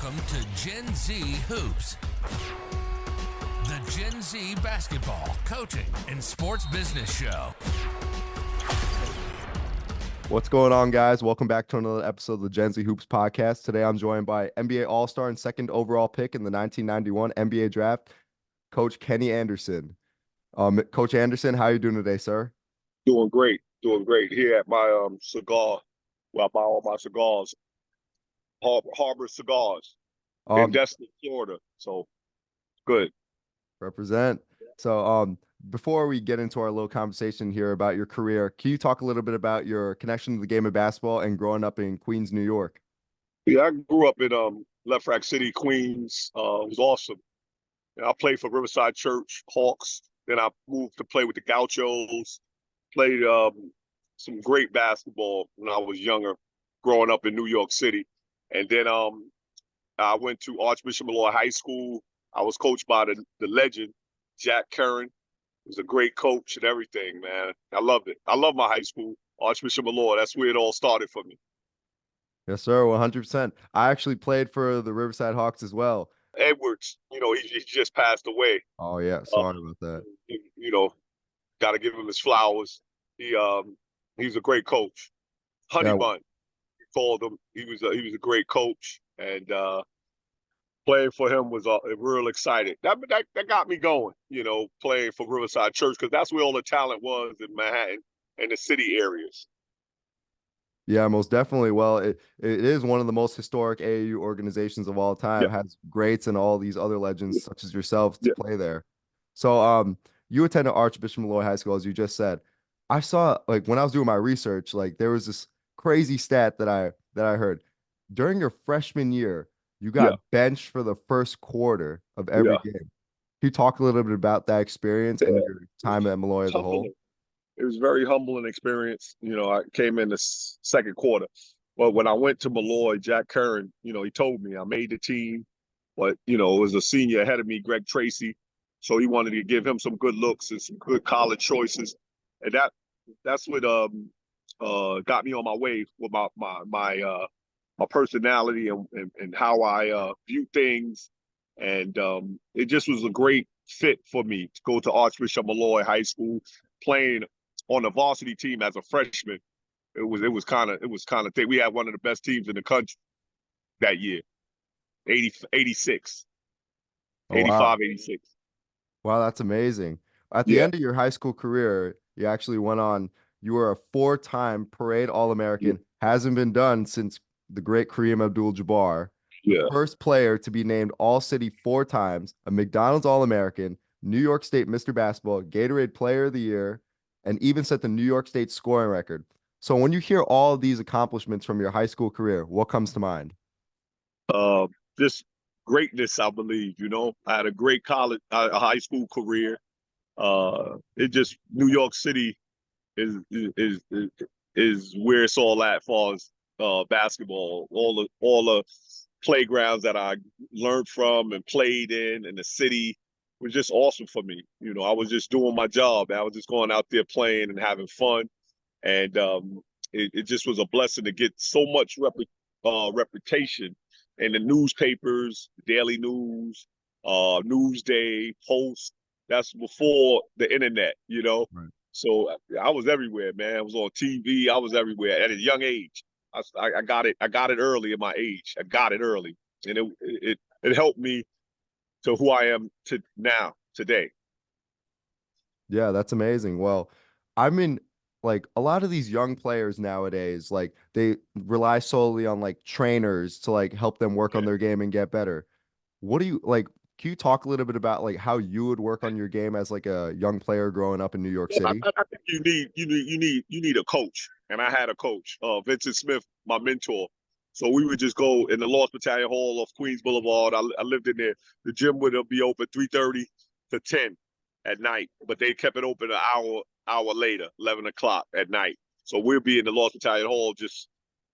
Welcome to Gen Z Hoops, the Gen Z basketball, coaching, and sports business show. What's going on, guys? Welcome back to another episode of the Gen Z Hoops podcast. Today, I'm joined by NBA All-Star and second overall pick in the 1991 NBA Draft, Coach Kenny Anderson. Coach Anderson, how are you doing today, sir? Doing great here at my cigar. Well, I buy all my cigars, Harbor Cigars in Destin, Florida. So good. Represent. So before we get into our little conversation here about your career, can you talk a little bit about your connection to the game of basketball and growing up in Queens, New York? Yeah, I grew up in Left Rack City, Queens. It was awesome. And I played for Riverside Church Hawks. Then I moved to play with the Gauchos. Played some great basketball when I was younger, growing up in New York City. And then I went to Archbishop Molloy High School. I was coached by the legend, Jack Curran. He was a great coach and everything, man. I loved it. I love my high school, Archbishop Molloy. That's where it all started for me. Yes, sir, 100%. I actually played for the Riverside Hawks as well. Edwards, he just passed away. Oh, yeah. Sorry about that. Got to give him his flowers. He's a great coach. Honey Bun, we called him. He was a great coach, and playing for him was real exciting. That got me going, playing for Riverside Church, because that's where all the talent was in Manhattan and the city areas. Yeah, most definitely. Well, it is one of the most historic AAU organizations of all time. Yeah. Has greats and all these other legends such as yourself to play there. So you attended Archbishop Molloy High School, as you just said. I saw, like, when I was doing my research, like, there was this crazy stat that I heard. During your freshman year, you got benched for the first quarter of every game. Can you talk a little bit about that experience and your time at Molloy as a whole? It was a very humbling experience. I came in the second quarter. But when I went to Molloy, Jack Curran, he told me I made the team. But, it was a senior ahead of me, Greg Tracy. So he wanted to give him some good looks and some good college choices. And that's what got me on my way with my personality and how I view things. And it just was a great fit for me to go to Archbishop Molloy High School, playing on the varsity team as a freshman. It was kind of thing. We had one of the best teams in the country that year, 86, 85, 86. Wow, that's amazing. At the end of your high school career, you actually went on, you were a 4-time parade All-American. Hasn't been done since the great Kareem Abdul-Jabbar. First player to be named All-City 4 times, a McDonald's All-American, New York State Mr. Basketball, Gatorade Player of the Year, and even set the New York State scoring record. So when you hear all of these accomplishments from your high school career, what comes to mind? Just greatness, I believe. I had a great high school career. New York City is where it's all at, as far as basketball. All the playgrounds that I learned from and played in the city was just awesome for me. I was just doing my job. I was just going out there playing and having fun, and it just was a blessing to get so much reputation in the newspapers, Daily News, Newsday, Post. That's before the internet, Right. So I was everywhere, man. I was on TV. I was everywhere at a young age. I got it. I got it early in my age. I got it early, and it helped me to who I am today. Yeah, that's amazing. Well, I mean, like, a lot of these young players nowadays, like, they rely solely on like trainers to like help them work on their game and get better. What do you like? Can you talk a little bit about like how you would work on your game as like a young player growing up in New York City? I think you need a coach, and I had a coach, Vincent Smith, my mentor. So we would just go in the Lost Battalion Hall of Queens Boulevard. I lived in there. The gym would be open 3:30 to 10 at night, but they kept it open an hour later, 11 o'clock at night. So we'll be in the Lost Battalion Hall just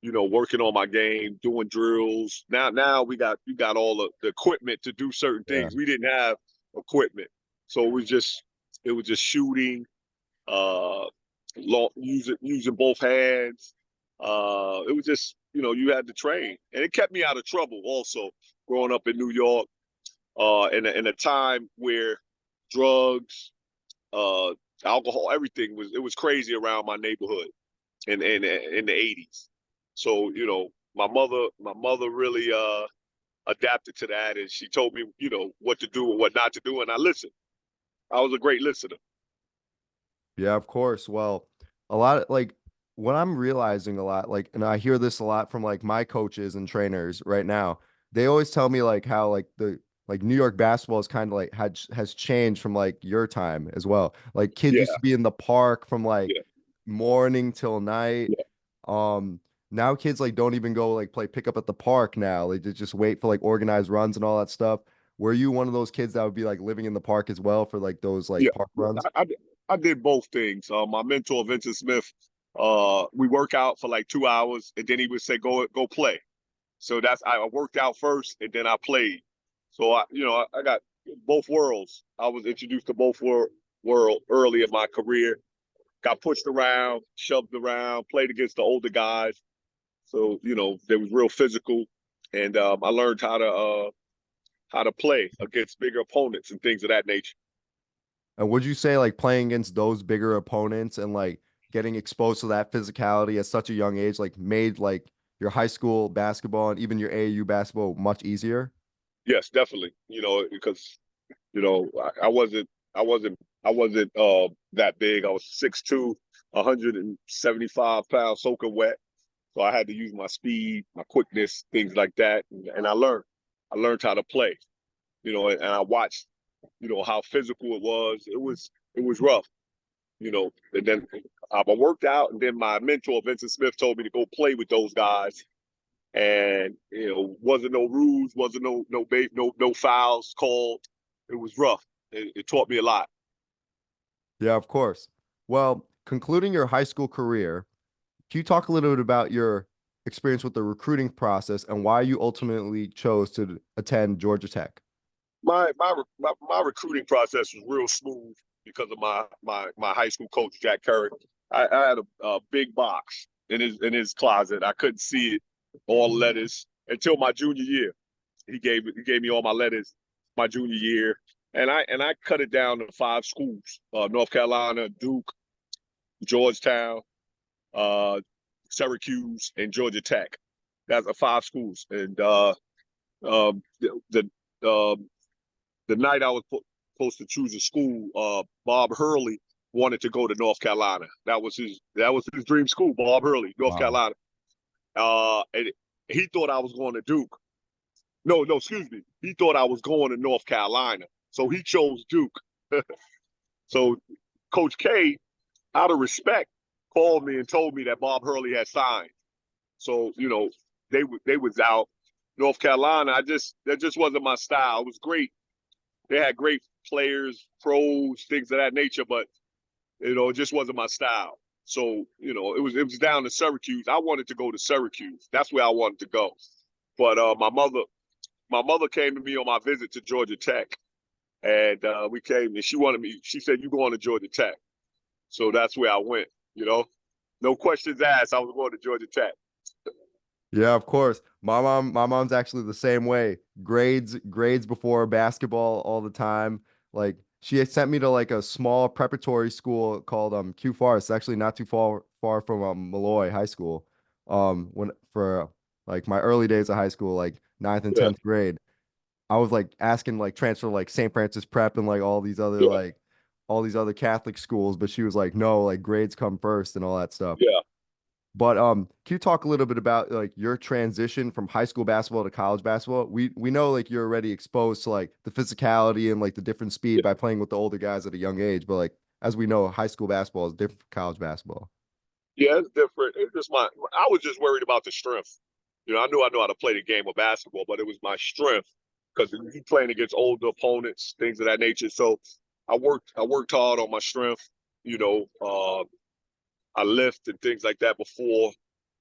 working on my game, doing drills. Now we got all the equipment to do certain things. We didn't have equipment, so it was just shooting, using both hands. It was just you had to train, and it kept me out of trouble. Also, growing up in New York, in a time where drugs, uh, alcohol, everything was crazy around my neighborhood in the '80s. So my mother really adapted to that, and she told me what to do and what not to do, and I listened. I was a great listener. Yeah, of course. Well, a lot of like what I'm realizing a lot, like, and I hear this a lot from like my coaches and trainers right now. They always tell me like how like the like New York basketball is kind of like has changed from like your time as well. Like kids Yeah, used to be in the park from like yeah, morning till night. yeah. Now kids like don't even go like play pickup at the park now. They just wait for like organized runs and all that stuff. Were you one of those kids that would be like living in the park as well for like those like Yeah, park runs? I did both things. My mentor, Vincent Smith, we work out for like 2 hours, and then he would say, go play. So I worked out first, and then I played. So I got both worlds. I was introduced to both world early in my career. Got pushed around, shoved around, played against the older guys. So they was real physical, and I learned how to play against bigger opponents and things of that nature. And would you say like playing against those bigger opponents and like getting exposed to that physicality at such a young age like made like your high school basketball and even your AAU basketball much easier? Yes, definitely. Because I wasn't I wasn't I wasn't that big. I was 6'2", 175 pounds, soaking wet. So I had to use my speed, my quickness, things like that, and I learned. I learned how to play. And I watched. How physical it was. It was rough. And then I worked out, and then my mentor Vincent Smith told me to go play with those guys, and wasn't no rules, wasn't no fouls called. It was rough. It taught me a lot. Yeah, of course. Well, concluding your high school career, can you talk a little bit about your experience with the recruiting process and why you ultimately chose to attend Georgia Tech? My recruiting process was real smooth because of my high school coach Jack Curry. I had a big box in his closet. I couldn't see it, all the letters, until my junior year. He gave me all my letters my junior year, and I cut it down to 5 schools: North Carolina, Duke, Georgetown, uh, Syracuse, and Georgia Tech. That's 5 schools, and the uh, the night I was supposed to choose a school, Bob Hurley wanted to go to North Carolina. That was his dream school, Bob Hurley, North Wow. Carolina. And he thought I was going to Duke. No, no, excuse me. He thought I was going to North Carolina, so he chose Duke. So Coach K, out of respect, called me and told me that Bob Hurley had signed. So they was out. North Carolina, that just wasn't my style. It was great. They had great players, pros, things of that nature, but it just wasn't my style. So it was down to Syracuse. I wanted to go to Syracuse. That's where I wanted to go. But my mother came to me on my visit to Georgia Tech, and we came, and she wanted me. She said, "You going to Georgia Tech?" So that's where I went. No questions asked. I was going to Georgia Tech. Yeah, of course. My mom's actually the same way. Grades before basketball all the time. Like she had sent me to like a small preparatory school called Q Far. It's actually not too far from Molloy High School. When for like my early days of high school, like ninth and Yeah, 10th grade, I was like asking like transfer to, like St. Francis Prep and like yeah, all these other Catholic schools, but she was like, no, like grades come first and all that stuff. yeah. But can you talk a little bit about like your transition from high school basketball to college basketball? We know like you're already exposed to like the physicality and like the different speed Yeah, by playing with the older guys at a young age, but like as we know, high school basketball is different from college basketball. yeah, it's different. It's just I was just worried about the strength. I knew I know how to play the game of basketball, but it was my strength because you playing against older opponents, things of that nature. So I worked hard on my strength. You know, uh, I lift and things like that before,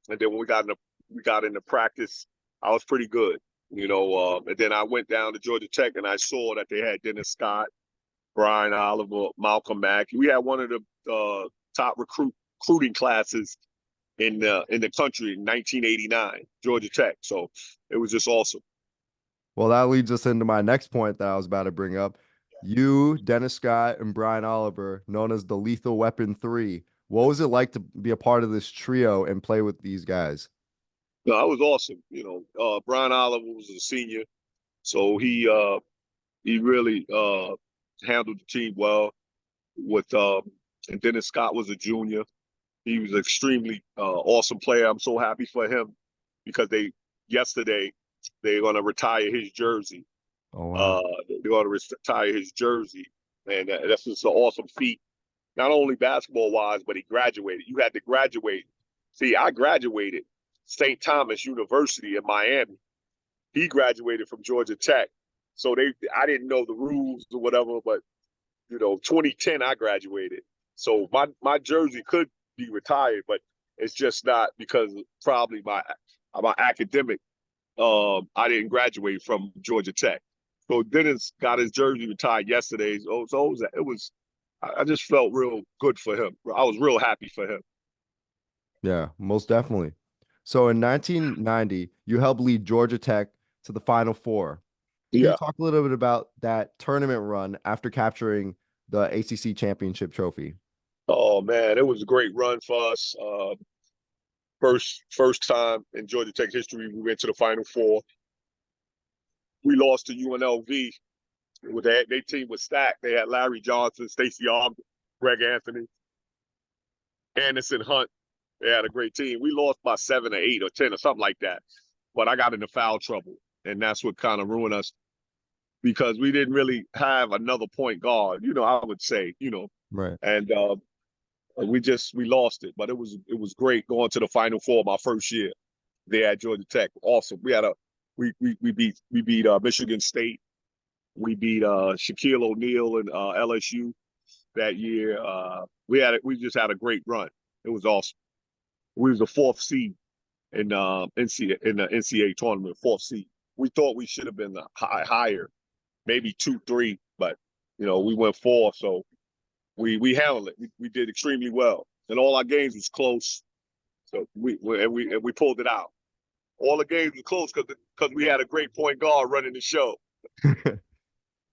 and then when we got into practice, I was pretty good. And then I went down to Georgia Tech and I saw that they had Dennis Scott, Brian Oliver, Malcolm Mack. We had one of the top recruiting classes in the country in 1989, Georgia Tech. So it was just awesome. Well, that leads us into my next point that I was about to bring up. You, Dennis Scott, and Brian Oliver, known as the Lethal Weapon 3. What was it like to be a part of this trio and play with these guys? No, it was awesome. Brian Oliver was a senior, so he really handled the team well. And Dennis Scott was a junior. He was an extremely awesome player. I'm so happy for him because yesterday they're going to retire his jersey. Oh, wow. They're going to retire his jersey, and that's just an awesome feat. Not only basketball wise, but he graduated. You had to graduate. See, I graduated St. Thomas University in Miami. He graduated from Georgia Tech. So I didn't know the rules or whatever, but 2010 I graduated. So my jersey could be retired, but it's just not because probably my academic. I didn't graduate from Georgia Tech. So Dennis got his jersey retired yesterday. So it was I just felt real good for him. I was real happy for him. Yeah, most definitely. So in 1990, you helped lead Georgia Tech to the Final Four. Can you talk a little bit about that tournament run after capturing the ACC championship trophy? Oh man, it was a great run for us. First time in Georgia Tech history we went to the Final Four. We lost to UNLV. Their team was stacked. They had Larry Johnson, Stacey Augmon, Greg Anthony, Anderson Hunt. They had a great team. We lost by 7 or 8 or 10 or something like that. But I got into foul trouble, and that's what kind of ruined us because we didn't really have another point guard, I would say, Right. And we lost it. But it was great going to the Final Four my first year there at Georgia Tech. Awesome. We beat Michigan State. We beat Shaquille O'Neal and LSU that year. We just had a great run. It was awesome. We was the 4th seed in the NCAA tournament, 4th seed. We thought we should have been higher, maybe 2-3, but we went 4, so we handled it. We did extremely well, and all our games was close. So we pulled it out. All the games were close because we had a great point guard running the show.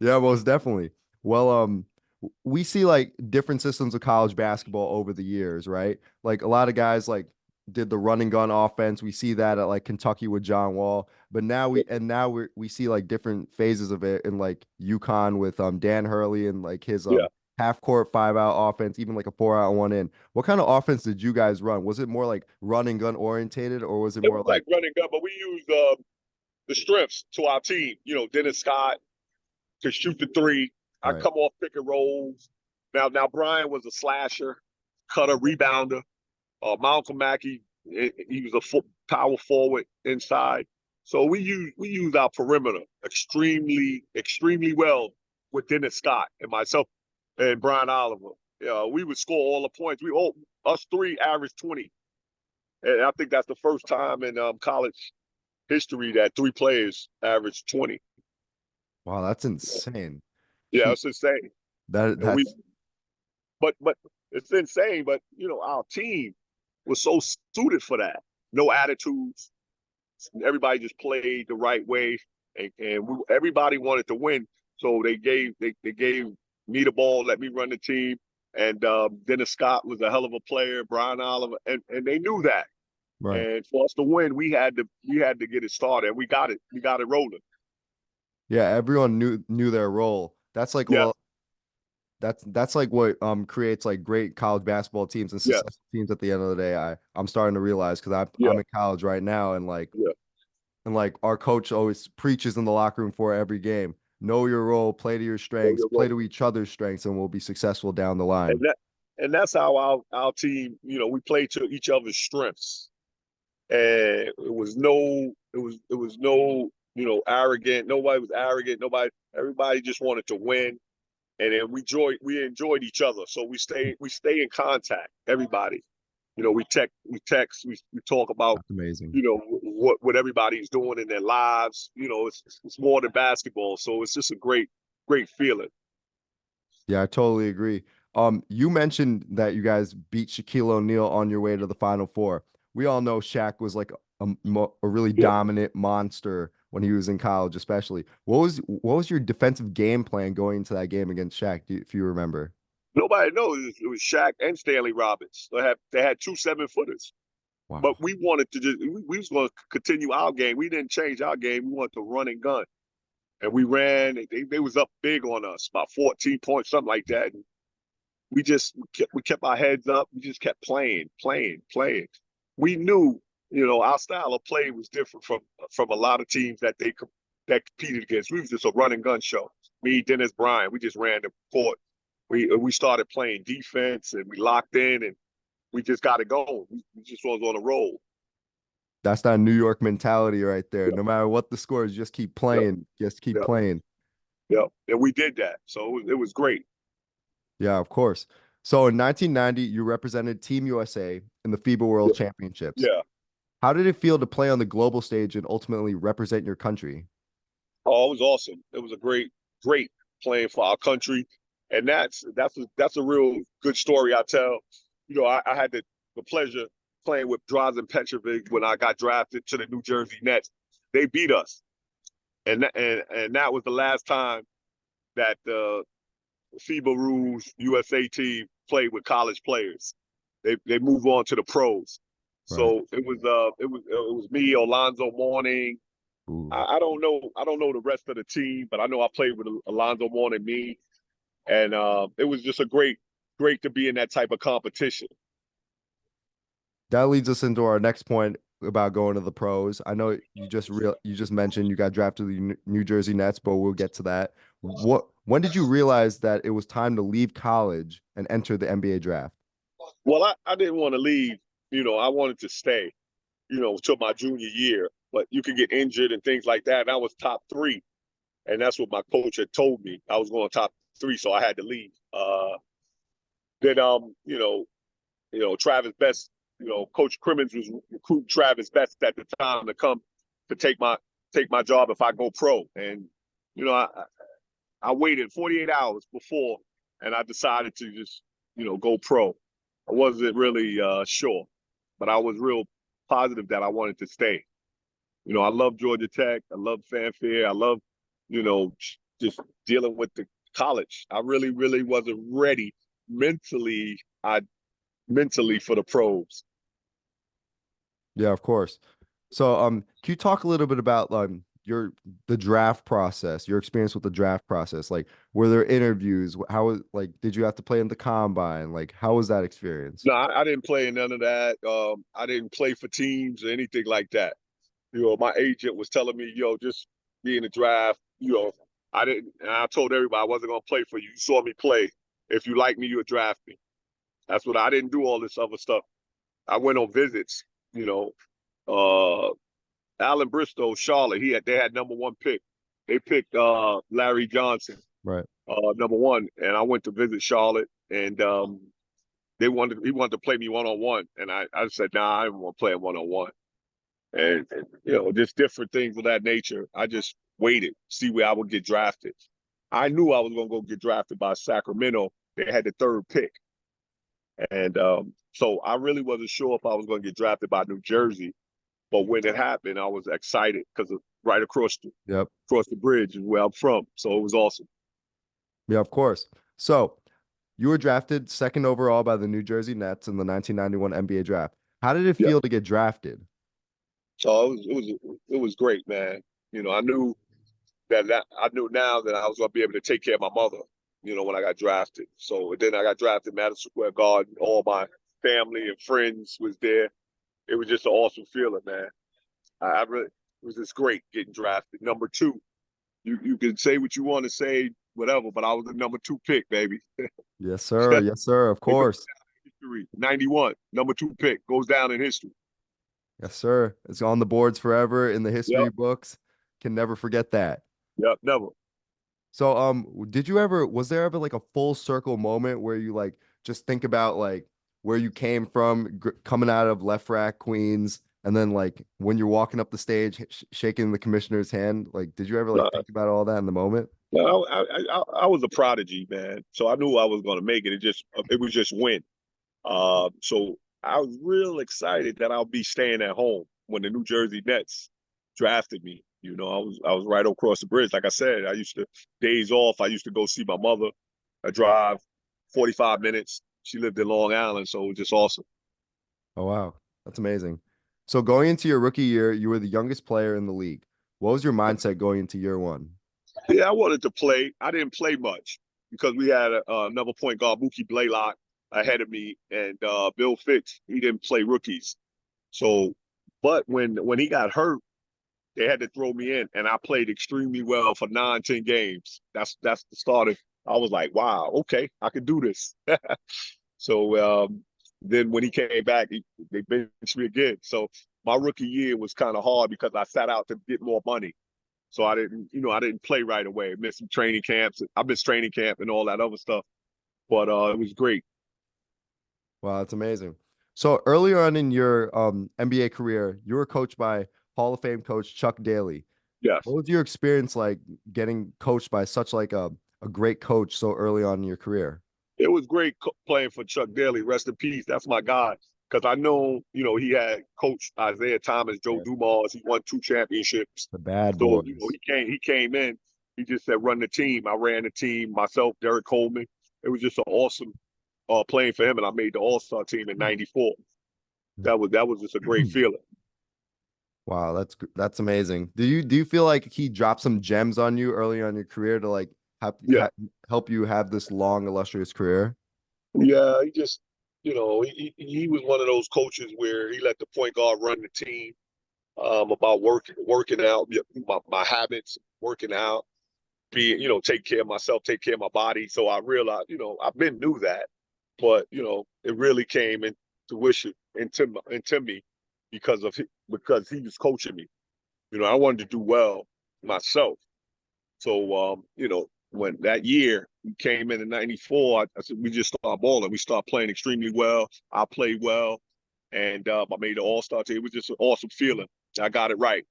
Yeah, most definitely. Well, we see like different systems of college basketball over the years, right? Like a lot of guys like did the run and gun offense. We see that at like Kentucky with John Wall, but now we see like different phases of it in like UConn with Dan Hurley and like his half court 5-out offense, even like a 4-out 1-in. What kind of offense did you guys run? Was it more like run and gun orientated, or was it more like run and gun? But we used the strengths to our team. Dennis Scott could shoot the 3. I come off pick and rolls. Now Brian was a slasher, cutter, rebounder. Malcolm Mackey, he was a power forward inside. So we use our perimeter extremely well with Dennis Scott and myself and Brian Oliver. We would score all the points. Us 3 averaged 20. And I think that's the first time in college history that 3 players averaged 20. Wow, that's insane. Yeah, it's insane. But it's insane. But our team was so suited for that. No attitudes. Everybody just played the right way, and everybody wanted to win. So they gave me the ball, let me run the team, and Dennis Scott was a hell of a player, Brian Oliver, and they knew that. Right. And for us to win, we had to get it started, and we got it rolling. Yeah, everyone knew their role. That's like that's like what creates like great college basketball teams and successful teams at the end of the day. I'm starting to realize because I'm in college right now, and like our coach always preaches in the locker room for every game. Know your role, play to your strengths, play to each other's strengths, and we'll be successful down the line. And that's how our team, we play to each other's strengths. And it was no arrogant. Nobody was arrogant. Everybody just wanted to win. And then we enjoyed each other. So we stay in contact, everybody. We text, we talk about, that's amazing. What everybody's doing in their lives. It's more than basketball. So it's just a great feeling. Yeah, I totally agree. You mentioned that you guys beat Shaquille O'Neal on your way to the Final Four. we all know Shaq was like a really Yeah. dominant monster when he was in college, especially. What was your defensive game plan going into that game against Shaq, if you remember? Nobody knows it was Shaq and Stanley Robbins. They had 2 7-footers. But Wow. we wanted to we was going to continue our game. We didn't change our game. We wanted to run and gun. And we ran. They was up big on us, about 14 points, something like that. And we kept our heads up. We just kept playing. We knew, our style of play was different from a lot of teams that competed against. We was just a run and gun show. Me, Dennis Bryant, we just ran the court. We started playing defense and we locked in and we just got it going. We just was on a roll. That's that New York mentality right there. Yep. No matter what the score is, just keep playing. Just keep Yep. playing. Yeah, and we did that. So it was great. Yeah, of course. So in 1990, you represented Team USA in the FIBA World Championships. Yeah. How did it feel to play on the global stage and ultimately represent your country? Oh, it was awesome. It was a great playing for our country. And that's a real good story I tell. I had the pleasure playing with Drazen Petrovic when I got drafted to the New Jersey Nets. They beat us. And that was the last time that the FIBA rules USA team played with college players. They move on to the pros. Right. So it was me, Alonzo Mourning. I don't know the rest of the team, but I know I played with Alonzo Mourning, me, and it was just a great to be in that type of competition. That leads us into our next point about going to the pros. I know you just mentioned you got drafted to the New Jersey Nets, but we'll get to that. When did you realize that it was time to leave college and enter the NBA draft? Well, I didn't want to leave. I wanted to stay, till my junior year. But you could get injured and things like that. And I was top 3. And that's what my coach had told me. I was going top 3, so I had to leave. Then Travis Best, Coach Crimmins was recruiting Travis Best at the time to come to take my job if I go pro. And, I waited 48 hours before and I decided to just, go pro. I wasn't really sure, but I was real positive that I wanted to stay. I love Georgia Tech. I love fanfare. I love, just dealing with the college. I really, really wasn't ready mentally for the pros. Yeah, of course. So, can you talk a little bit about the draft process, your experience with the draft process? Like, were there interviews? Did you have to play in the combine? Like, how was that experience? No, I didn't play in none of that. I didn't play for teams or anything like that. My agent was telling me, just be in the draft. I didn't, and I told everybody I wasn't going to play for you. You saw me play. If you like me, you would draft me. That's what I didn't do all this other stuff. I went on visits, Alan Bristow, Charlotte, they had number 1 pick. They picked Larry Johnson, Right. number 1. And I went to visit Charlotte and he wanted to play me one-on-one. And I said, nah, I didn't want to play him one-on-one. And just different things of that nature. I just waited, see where I would get drafted. I knew I was going to go get drafted by Sacramento. They had the 3rd pick. And so I really wasn't sure if I was going to get drafted by New Jersey. But when it happened, I was excited because right across the bridge is where I'm from. So it was awesome. Yeah, of course. So you were drafted 2nd overall by the New Jersey Nets in the 1991 NBA draft. How did it feel to get drafted? So it was great, man. I knew I knew now that I was going to be able to take care of my mother, when I got drafted. So then I got drafted Madison Square Garden. All my family and friends was there. It was just an awesome feeling, man. I really, it was just great getting drafted. Number 2, you can say what you want to say, whatever, but I was the number 2 pick, baby. Yes, sir. Yes, sir. Of course. History. 91, number 2 pick goes down in history. Yes, sir. It's on the boards forever in the history books. Can never forget that. Yep, never. So, was there ever like a full circle moment where you just think about where you came from, coming out of Left Rack, Queens, and then when you're walking up the stage, shaking the commissioner's hand? Did you ever think about all that in the moment? No, I was a prodigy, man. So I knew I was going to make it. It was just win. So I was real excited that I'll be staying at home when the New Jersey Nets drafted me. I was right across the bridge. Like I said, I used to days off. I used to go see my mother. I drive 45 minutes. She lived in Long Island, so it was just awesome. Oh, wow. That's amazing. So going into your rookie year, you were the youngest player in the league. What was your mindset going into year one? Yeah, I wanted to play. I didn't play much because we had another point guard, Mookie Blaylock, ahead of me, and Bill Fitch. He didn't play rookies. So, but when he got hurt, they had to throw me in, and I played extremely well for 9, 10 games. That's the start of. I was like, wow, okay, I can do this. So then when he came back, they benched me again. So my rookie year was kind of hard because I sat out to get more money. So I didn't play right away. I missed some training camps. I missed training camp and all that other stuff. But it was great. Wow, that's amazing. So earlier on in your NBA career, you were coached by Hall of Fame coach Chuck Daley. Yes. What was your experience like getting coached by such like a great coach so early on in your career? It was great playing for Chuck Daley. Rest in peace. That's my guy. Because I know, he had coached Isaiah Thomas, Joe Dumars. He won 2 championships. The bad So, boys. he came in. He just said, run the team. I ran the team myself, Derek Coleman. It was just an awesome playing for him, and I made the All-Star team in '94. That was just a great feeling. Wow, that's amazing. Do you feel like he dropped some gems on you early on in your career to like help you have this long, illustrious career? Yeah, he just, he was one of those coaches where he let the point guard run the team about working out, my habits, working out, take care of myself, take care of my body. So I realized, I've been knew that, but it really came into fruition into me because he was coaching me. I wanted to do well myself. So when that year we came in '94, I said we just started balling. We started playing extremely well. I played well, and I made the All-Star team. It was just an awesome feeling. I got it right.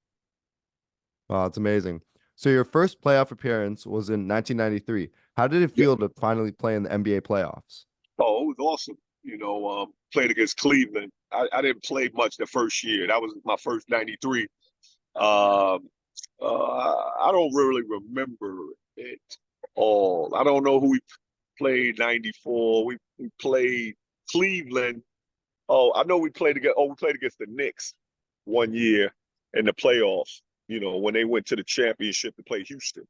Wow, it's amazing. So your first playoff appearance was in 1993. How did it Yeah. feel to finally play in the NBA playoffs? Oh, it was awesome. Played against Cleveland. I didn't play much the first year. That was my first '93. I don't really remember it all. I don't know who we played '94. We played Cleveland. Oh, I know we played against the Knicks one year in the playoffs. When they went to the championship to play Houston,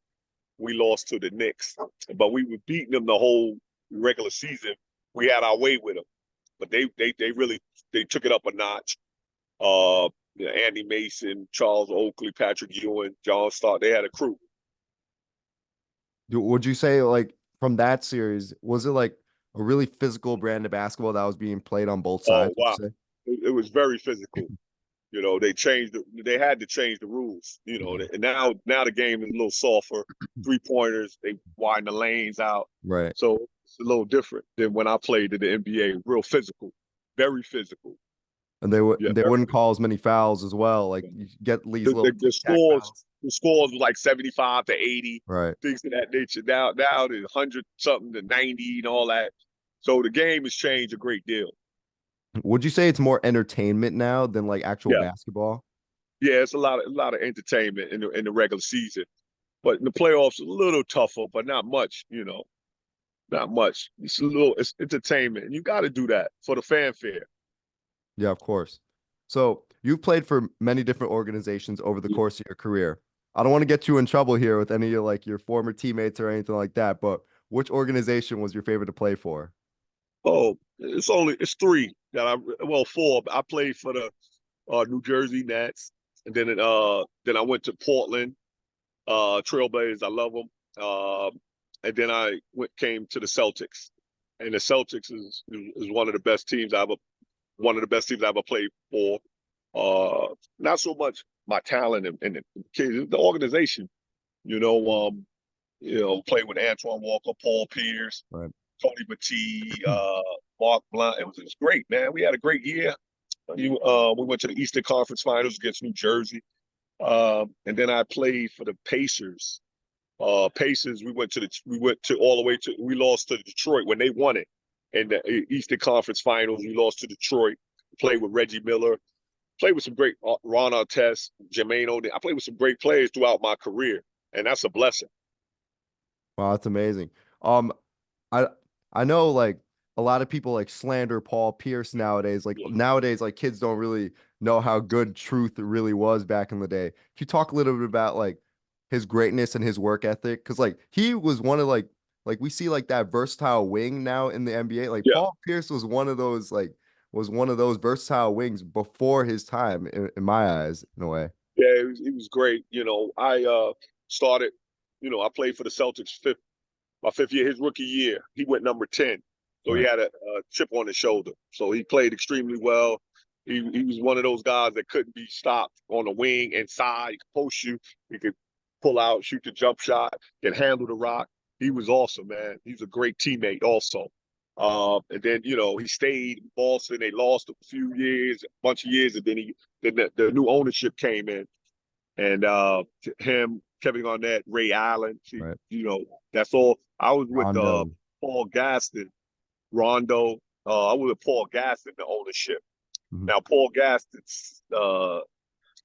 we lost to the Knicks, but we were beating them the whole regular season. We had our way with them, but they really took it up a notch. Andy Mason, Charles Oakley, Patrick Ewing, John Stark. They had a crew. Would you say like from that series, was it like a really physical brand of basketball that was being played on both Oh sides? wow, it was very physical. They had to change the rules. And now the game is a little softer. 3-pointers, they widen the lanes out. Right. So it's a little different than when I played in the NBA. Real physical, very physical. And they wouldn't call as many fouls as well. Like you get these little the scores were like 75 to 80, right? Things of that nature. Now it's 100 something to 90 and all that. So the game has changed a great deal. Would you say it's more entertainment now than like actual basketball? Yeah, it's a lot of entertainment in the regular season, but in the playoffs a little tougher, but not much. Not much. It's entertainment, and you got to do that for the fanfare. Yeah, of course. So you've played for many different organizations over the course of your career. I don't want to get you in trouble here with any of like your former teammates or anything like that, but which organization was your favorite to play for? Oh, it's 3 that 4. I played for the New Jersey Nets, and then I went to Portland Trailblazers. I love them. And then I came to the Celtics, and the Celtics is one of the best teams I ever played for. Not so much my talent and the kids, the organization. Played with Antoine Walker, Paul Pierce, Right. Tony Battie, Mark Blount. It was great, man. We had a great year. We went to the Eastern Conference Finals against New Jersey. And then I played for the Pacers. Pacers, we lost to Detroit when they won it. In the Eastern Conference Finals, we lost to Detroit. played with Reggie Miller, played with some great Ron Artest, Jermaine O'Neal. I played with some great players throughout my career, and that's a blessing. Wow, that's amazing. Um, I I know like a lot of people like slander Paul Pierce nowadays. Like Yeah. nowadays, like kids don't really know how good Truth really was back in the day. Can you talk a little bit about like his greatness and his work ethic? Because like he was one of like we see like that versatile wing now in the NBA. Like Yeah. Paul Pierce was one of those versatile wings before his time in my eyes, in a way. Yeah, it was great. I started, I played for the Celtics my fifth year, his rookie year. He went number 10. So he Right. had a chip on his shoulder. So he played extremely well. He was one of those guys that couldn't be stopped on the wing, inside. He could post you. He could pull out, shoot the jump shot, can handle the rock. He was awesome, man. He's a great teammate also. And then, he stayed in Boston. They lost a bunch of years, and then the new ownership came in. And him, Kevin Garnett, Ray Allen, Right. that's all. I was with Rondo. Paul Gaston, Rondo. I was with Paul Gaston, the ownership. Mhm. Now, Paul Gaston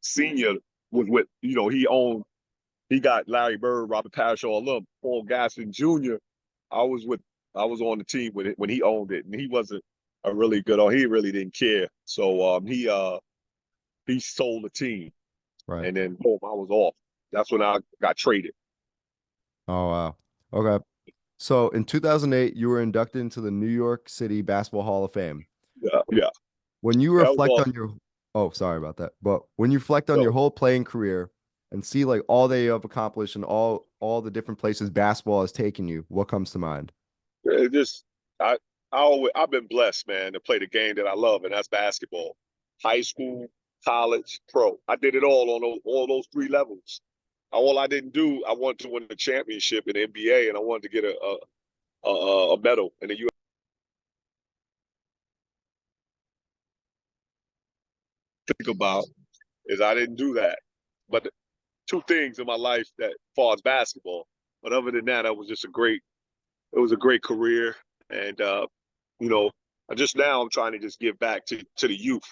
Sr. was with, he got Larry Bird, Robert Parrish, all of them. Paul Gaston Jr., I was on the team with it when he owned it, and he wasn't a really good, he really didn't care. So he sold the team, Right. and then boom, I was off. That's when I got traded. Oh wow. Okay. So in 2008, you were inducted into the New York City Basketball Hall of Fame. Yeah, yeah. When you That was reflect on awesome. your, oh, sorry about that. But when you reflect on your So whole playing career and see like all that you have accomplished and all the different places basketball has taken you, what comes to mind? it just I've been blessed, man, to play the game that I love, and that's basketball. High school, college, pro. I did it all on all those three levels. All I didn't do, I wanted to win the championship in the NBA, and I wanted to get a medal in the U.S. Think about is I didn't do that. But two things in my life that far as basketball. But other than that, it was a great career. And you know, just now I'm trying to just give back to the youth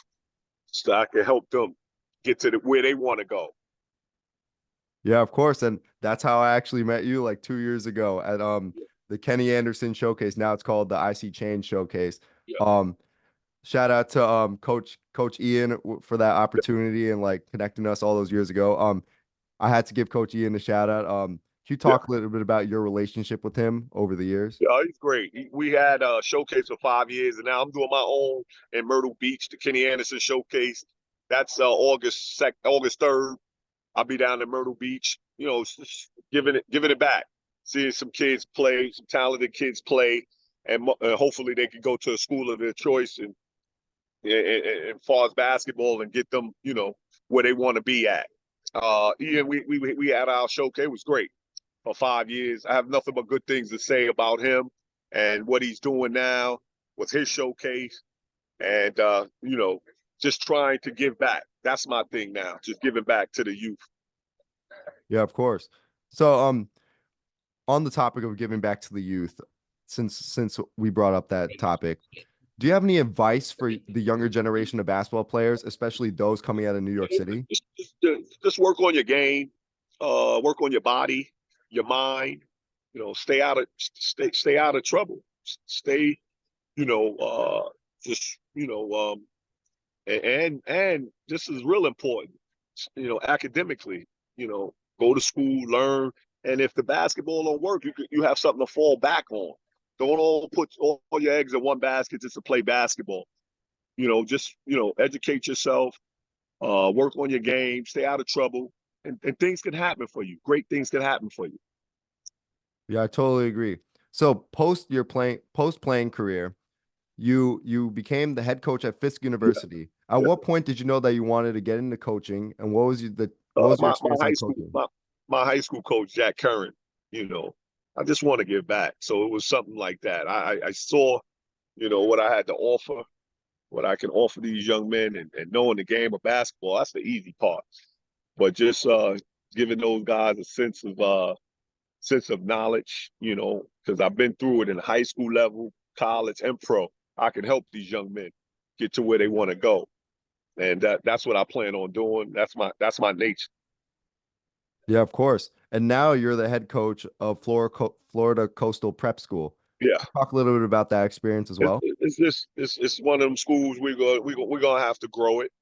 so I can help them get to where they want to go. Yeah, of course. And that's how I actually met you like 2 years ago at the Kenny Anderson Showcase. Now it's called the IC Change Showcase. Yeah. Um, Shout out to Coach Ian for that opportunity and like connecting us all those years ago. I had to give Coach Ian a shout out. Can you Yeah. talk a little bit about your relationship with him over the years? Yeah, he's great. We had a showcase for 5 years, and now I'm doing my own in Myrtle Beach, the Kenny Anderson Showcase. That's August 3rd. I'll be down in Myrtle Beach, just giving it back, seeing some kids play, some talented kids play, and hopefully they can go to a school of their choice and far as basketball and get them, where they want to be at. Ian, we had our showcase. It was great for 5 years. I have nothing but good things to say about him and what he's doing now with his showcase, and just trying to give back. That's my thing now, just giving back to the youth. Yeah, of course. So, on the topic of giving back to the youth, since we brought up that topic, do you have any advice for the younger generation of basketball players, especially those coming out of New York City? Just work on your game, work on your body, your mind. Stay out of trouble. Stay, just and this is real important. Academically, go to school, learn, and if the basketball don't work, you have something to fall back on. Don't all put all your eggs in one basket just to play basketball. Just educate yourself, work on your game, stay out of trouble, and things can happen for you. Great things can happen for you. Yeah, I totally agree. So, post playing career, you became the head coach at Fisk Yeah, University. At yeah. what point did you know that you wanted to get into coaching, and what was your My experience high like school coaching? my high school coach Jack Curran, you know, I just want to give back. So it was something like that. I saw, what I had to offer, what I can offer these young men, and knowing the game of basketball. That's the easy part. But just giving those guys a sense of knowledge, because I've been through it in high school level, college, and pro. I can help these young men get to where they want to go. And that's what I plan on doing. That's my nature. Yeah, of course. And now you're the head coach of Florida Coastal Prep School. Yeah. Talk a little bit about that experience as well. It's one of them schools we're gonna have to grow it,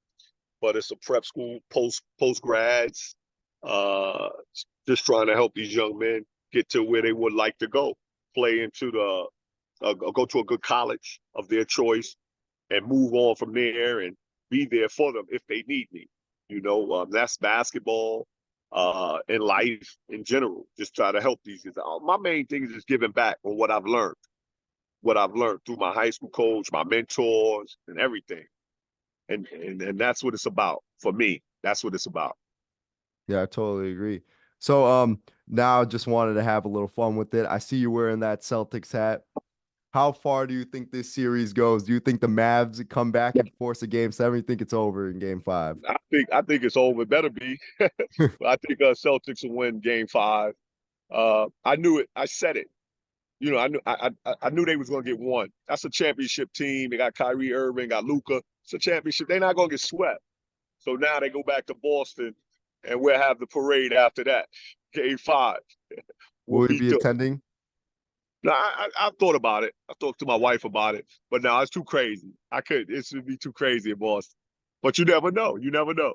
but it's a prep school, post grads, just trying to help these young men get to where they would like to go, play into go to a good college of their choice, and move on from there and be there for them if they need me. That's basketball, in life in general. Just try to help these kids. My main thing is just giving back on what I've learned through my high school coach, my mentors, and everything. And that's what it's about for me. That's what it's about. Yeah, I totally agree. So now just wanted to have a little fun with it. I see you wearing that Celtics hat. How far do you think this series goes? Do you think the Mavs come back and force a game 7? You think it's over in game 5? I think it's over. It better be. I think Celtics will win game 5. I knew it. I said it. I knew they was gonna get one. That's a championship team. They got Kyrie Irving, got Luka. It's a championship. They're not gonna get swept. So now they go back to Boston, and we'll have the parade after that. Game 5. Will you be attending? No, I've thought about it. I talked to my wife about it, but no, it's too crazy. It should be too crazy in Boston. But you never know. You never know.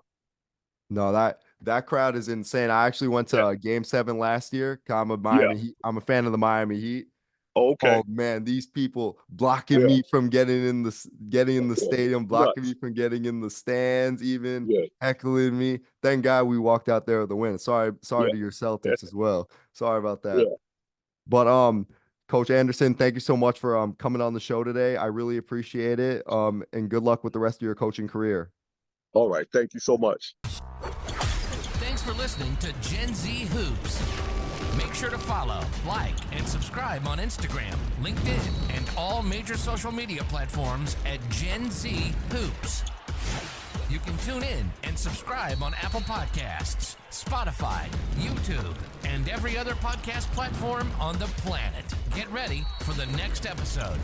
No, that crowd is insane. I actually went to Game 7 last year. I'm a fan of the Miami Heat. Okay. Oh man, these people blocking me from getting in the stadium, blocking me from getting in the stands, even heckling me. Thank God we walked out there with the win. Sorry to your Celtics as well. Sorry about that. Yeah. But Coach Anderson, thank you so much for coming on the show today. I really appreciate it. And good luck with the rest of your coaching career. All right. Thank you so much. Thanks for listening to Gen Z Hoops. Make sure to follow, like, and subscribe on Instagram, LinkedIn, and all major social media platforms at Gen Z Hoops. You can tune in and subscribe on Apple Podcasts, Spotify, YouTube, and every other podcast platform on the planet. Get ready for the next episode.